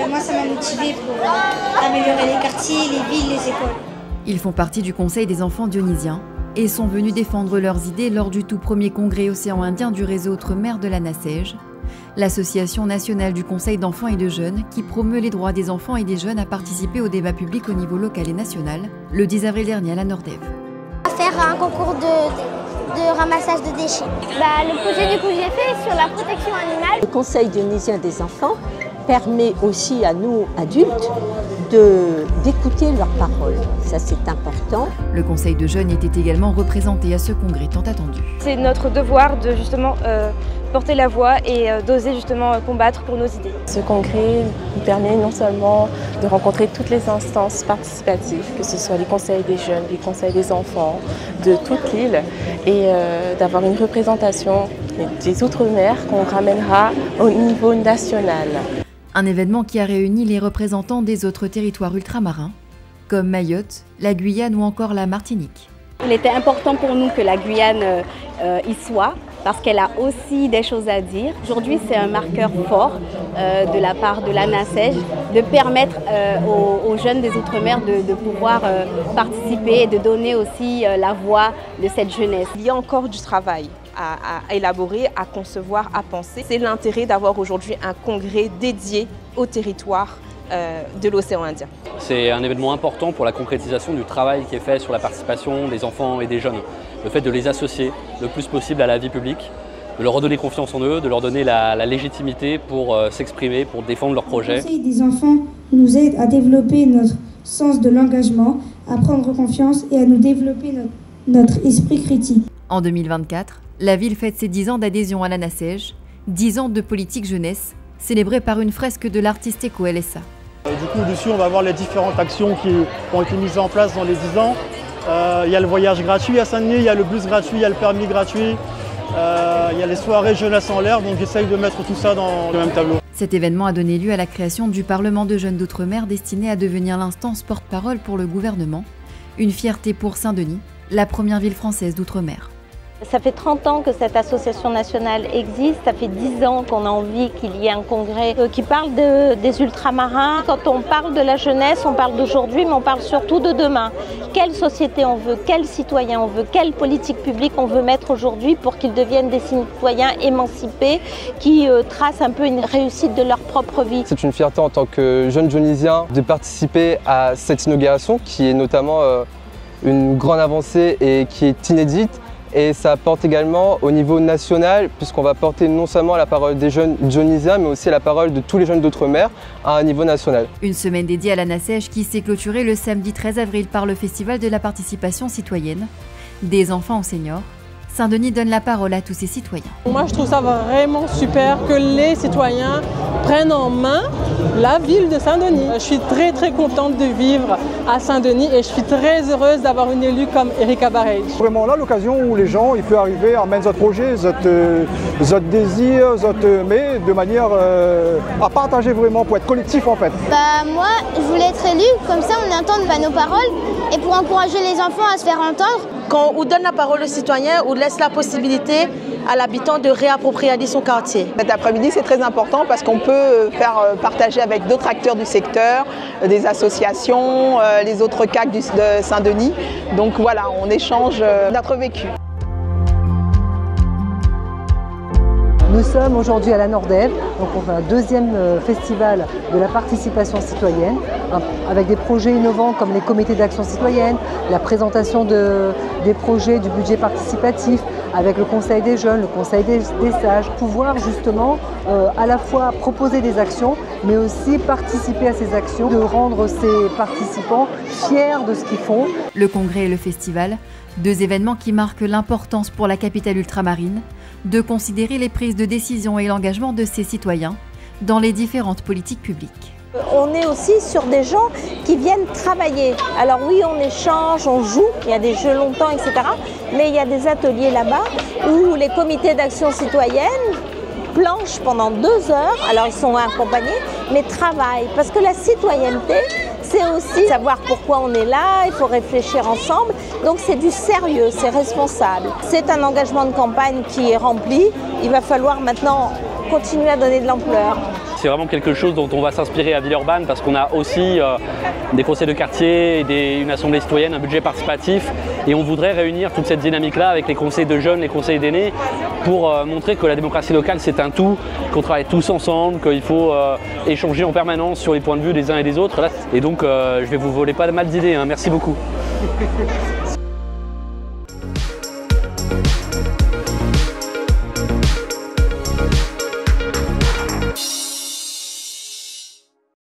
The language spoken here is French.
moi, ça m'a motivé pour améliorer les quartiers, les villes, les écoles. Ils font partie du Conseil des enfants dionysiens et sont venus défendre leurs idées lors du tout premier congrès océan Indien du réseau Outre-mer de la NACEJ, l'association nationale du Conseil d'enfants et de jeunes qui promeut les droits des enfants et des jeunes à participer au débat public au niveau local et national, le 10 avril dernier à la Nordève. On va faire un concours de ramassage de déchets. Le projet du coup j'ai fait sur la protection animale. Le Conseil dionysien des enfants permet aussi à nous, adultes, d'écouter leurs paroles. Ça, c'est important. Le Conseil de jeunes était également représenté à ce congrès tant attendu. C'est notre devoir de justement porter la voix et d'oser justement combattre pour nos idées. Ce congrès nous permet non seulement de rencontrer toutes les instances participatives, que ce soit les conseils des jeunes, les conseils des enfants, de toute l'île, et d'avoir une représentation des Outre-mer qu'on ramènera au niveau national. Un événement qui a réuni les représentants des autres territoires ultramarins, comme Mayotte, la Guyane ou encore la Martinique. Il était important pour nous que la Guyane y soit, parce qu'elle a aussi des choses à dire. Aujourd'hui, c'est un marqueur fort de la part de la NACEJ de permettre aux jeunes des Outre-mer de pouvoir participer et de donner aussi la voix de cette jeunesse. Il y a encore du travail à élaborer, à concevoir, à penser. C'est l'intérêt d'avoir aujourd'hui un congrès dédié au territoire de l'océan Indien. C'est un événement important pour la concrétisation du travail qui est fait sur la participation des enfants et des jeunes. Le fait de les associer le plus possible à la vie publique, de leur redonner confiance en eux, de leur donner la légitimité pour s'exprimer, pour défendre leurs projets. Le Conseil des enfants nous aide à développer notre sens de l'engagement, à prendre confiance et à nous développer notre esprit critique. En 2024, la ville fête ses 10 ans d'adhésion à la NACEJ, 10 ans de politique jeunesse, célébrée par une fresque de l'artiste éco-LSA. Du coup, dessus, on va voir les différentes actions qui ont été mises en place dans les 10 ans. Il y a le voyage gratuit à Saint-Denis, il y a le bus gratuit, il y a le permis gratuit, il y a les soirées jeunesse en l'air, donc j'essaye de mettre tout ça dans le même tableau. Cet événement a donné lieu à la création du Parlement de jeunes d'Outre-mer destiné à devenir l'instance porte-parole pour le gouvernement. Une fierté pour Saint-Denis, la première ville française d'Outre-mer. Ça fait 30 ans que cette association nationale existe, ça fait 10 ans qu'on a envie qu'il y ait un congrès qui parle des ultramarins. Quand on parle de la jeunesse, on parle d'aujourd'hui, mais on parle surtout de demain. Quelle société on veut, quels citoyens on veut, quelle politique publique on veut mettre aujourd'hui pour qu'ils deviennent des citoyens émancipés qui tracent un peu une réussite de leur propre vie. C'est une fierté en tant que jeune dionysien de participer à cette inauguration qui est notamment une grande avancée et qui est inédite. Et ça apporte également au niveau national, puisqu'on va porter non seulement la parole des jeunes dionysiens, mais aussi la parole de tous les jeunes d'Outre-mer à un niveau national. Une semaine dédiée à la NACEJ qui s'est clôturée le samedi 13 avril par le Festival de la participation citoyenne. Des enfants aux seniors, Saint-Denis donne la parole à tous ses citoyens. Moi, je trouve ça vraiment super que les citoyens prennent en main la ville de Saint-Denis. Je suis très contente de vivre à Saint-Denis et je suis très heureuse d'avoir une élue comme Erika Barrage. Vraiment là, l'occasion où les gens ils peuvent arriver à mettre notre projet, notre désir, mais de manière à partager vraiment pour être collectif en fait. Moi, je voulais être élue, comme ça on entend nos paroles et pour encourager les enfants à se faire entendre. Quand on donne la parole aux citoyens, on laisse la possibilité à l'habitant de réapproprier son quartier. Cet après-midi, c'est très important parce qu'on peut faire partager avec d'autres acteurs du secteur, des associations, les autres CAC de Saint-Denis. Donc voilà, on échange notre vécu. Nous sommes aujourd'hui à la Nordève, donc on fait un deuxième festival de la participation citoyenne avec des projets innovants comme les comités d'action citoyenne, la présentation des projets du budget participatif avec le conseil des jeunes, le conseil des sages, pouvoir justement à la fois proposer des actions mais aussi participer à ces actions, de rendre ces participants fiers de ce qu'ils font. Le congrès et le festival, deux événements qui marquent l'importance pour la capitale ultramarine de considérer les prises de décision et l'engagement de ses citoyens dans les différentes politiques publiques. On est aussi sur des gens qui viennent travailler. Alors oui, on échange, on joue, il y a des jeux longtemps, etc. Mais il y a des ateliers là-bas où les comités d'action citoyenne planchent pendant 2 heures. Alors ils sont accompagnés, mais travaillent. Parce que la citoyenneté, c'est aussi savoir pourquoi on est là, il faut réfléchir ensemble. Donc c'est du sérieux, c'est responsable. C'est un engagement de campagne qui est rempli. Il va falloir maintenant continuer à donner de l'ampleur. C'est vraiment quelque chose dont on va s'inspirer à Villeurbanne parce qu'on a aussi des conseils de quartier, une assemblée citoyenne, un budget participatif et on voudrait réunir toute cette dynamique-là avec les conseils de jeunes, les conseils d'aînés pour montrer que la démocratie locale c'est un tout, qu'on travaille tous ensemble, qu'il faut échanger en permanence sur les points de vue des uns et des autres. Et donc je vais vous voler pas mal d'idées, hein. Merci beaucoup.